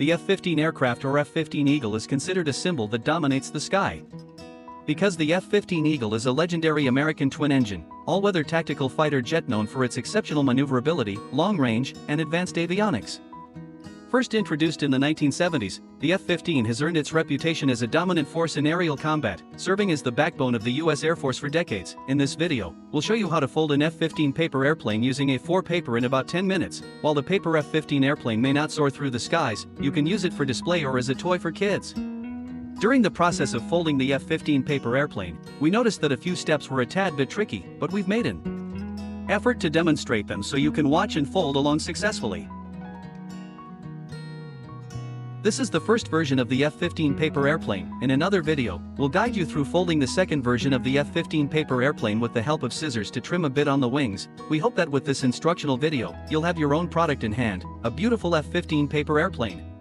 the F-15 aircraft or F-15 Eagle is considered a symbol that dominates the sky. Because the F-15 Eagle is a legendary American twin-engine, all-weather tactical fighter jet known for its exceptional maneuverability, long range, and advanced avionics. First introduced in the 1970s, the F-15 has earned its reputation as a dominant force in aerial combat, serving as the backbone of the U.S. Air Force for decades. In this video, we'll show you how to fold an F-15 paper airplane using A4 paper in about 10 minutes. While the paper F-15 airplane may not soar through the skies, you can use it for display or as a toy for kids. During the process of folding the F-15 paper airplane, we noticed that a few steps were a tad bit tricky, but we've made an effort to demonstrate them so you can watch and fold along successfully. This is the first version of the F-15 paper airplane. In another video, we'll guide you through folding the second version of the F-15 paper airplane with the help of scissors to trim a bit on the wings. We hope that with this instructional video, you'll have your own product in hand, a beautiful F-15 paper airplane.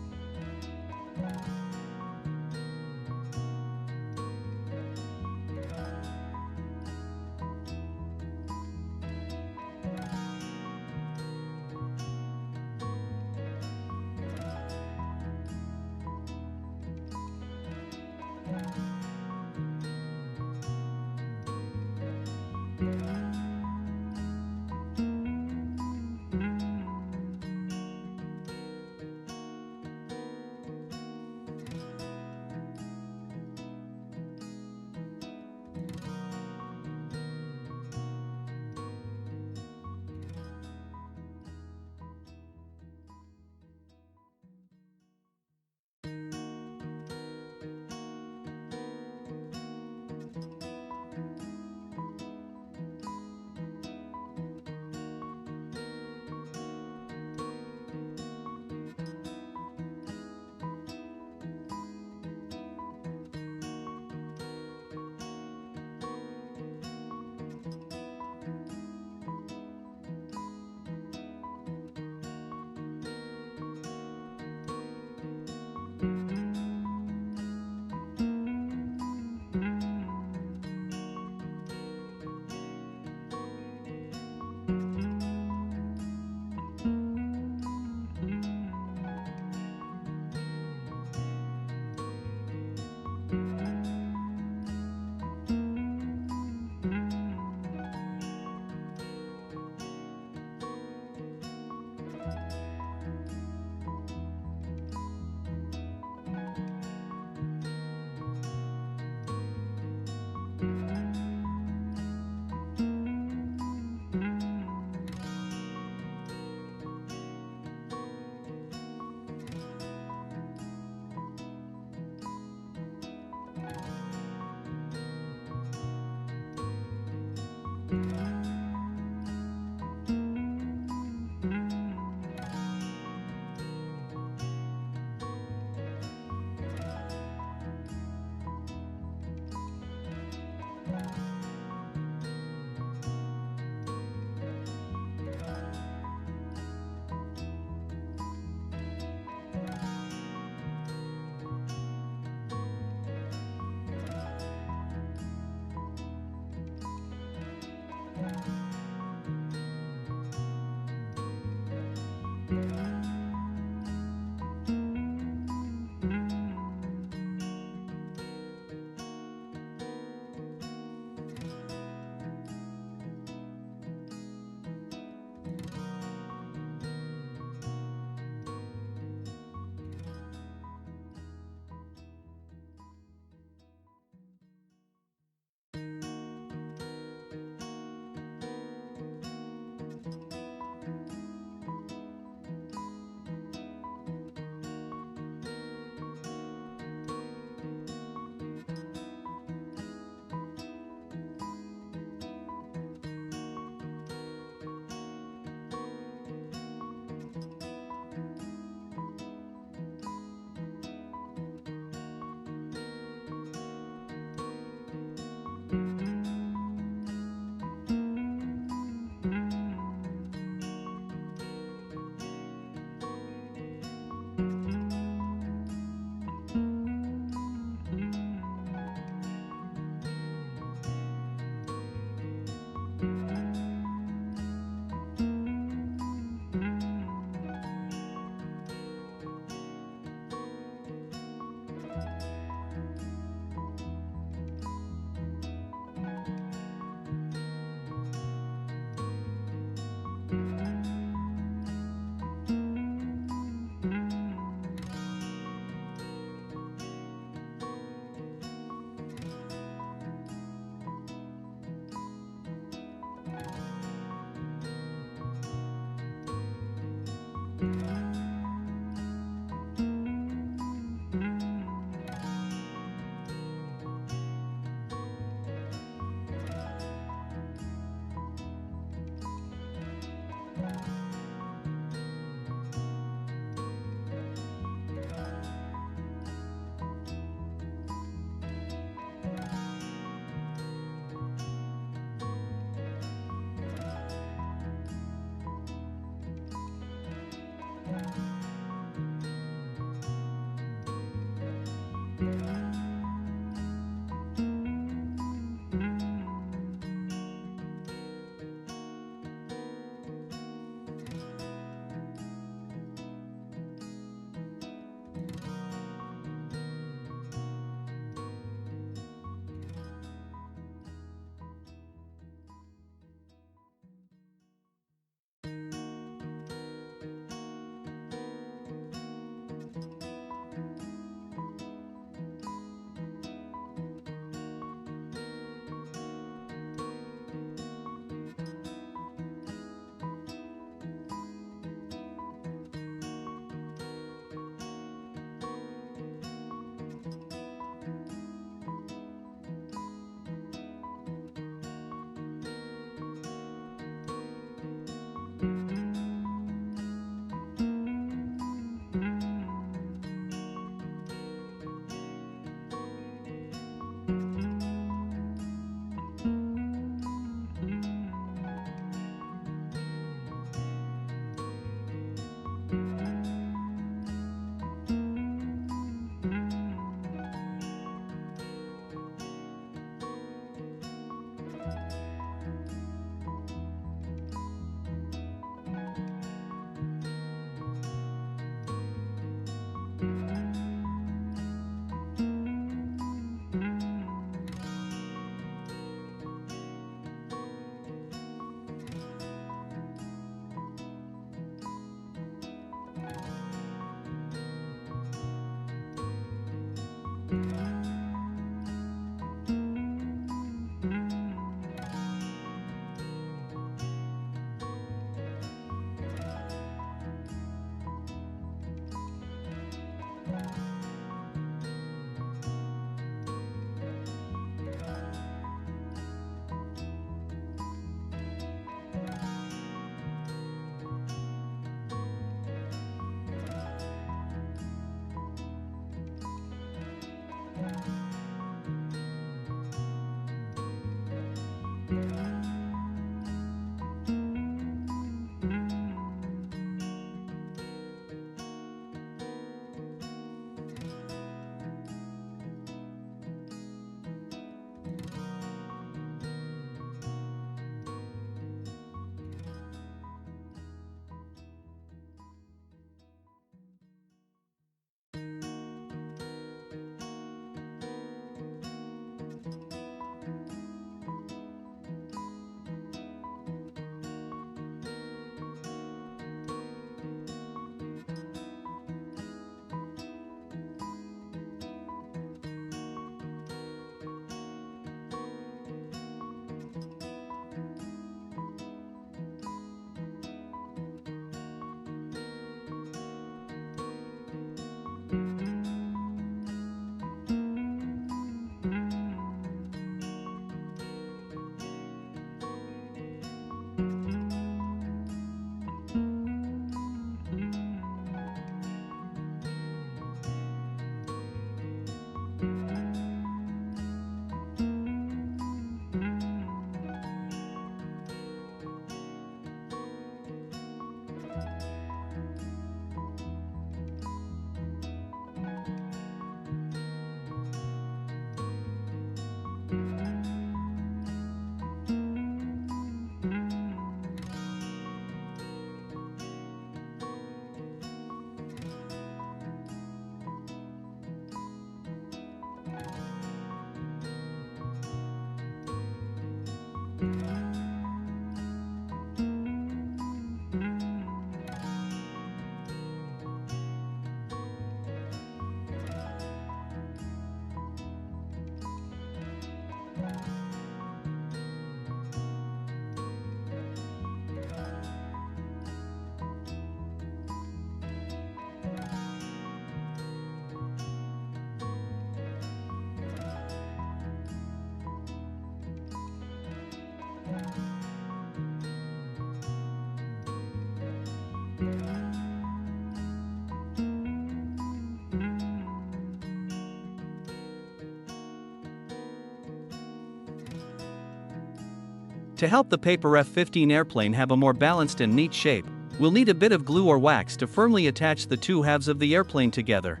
To help the paper F-15 airplane have a more balanced and neat shape, we'll need a bit of glue or wax to firmly attach the two halves of the airplane together.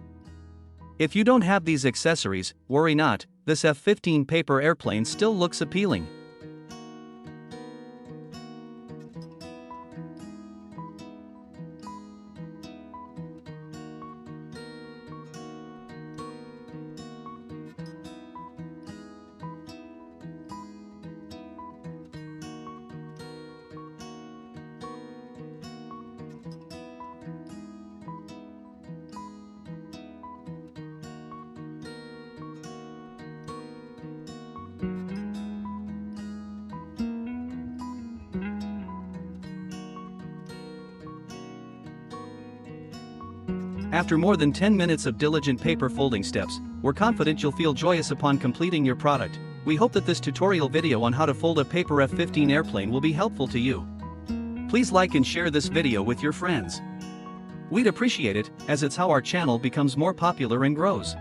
If you don't have these accessories, worry not, this F-15 paper airplane still looks appealing. After more than 10 minutes of diligent paper folding steps, we're confident you'll feel joyous upon completing your product. We hope that this tutorial video on how to fold a paper F-15 airplane will be helpful to you. Please like and share this video with your friends. We'd appreciate it, as it's how our channel becomes more popular and grows.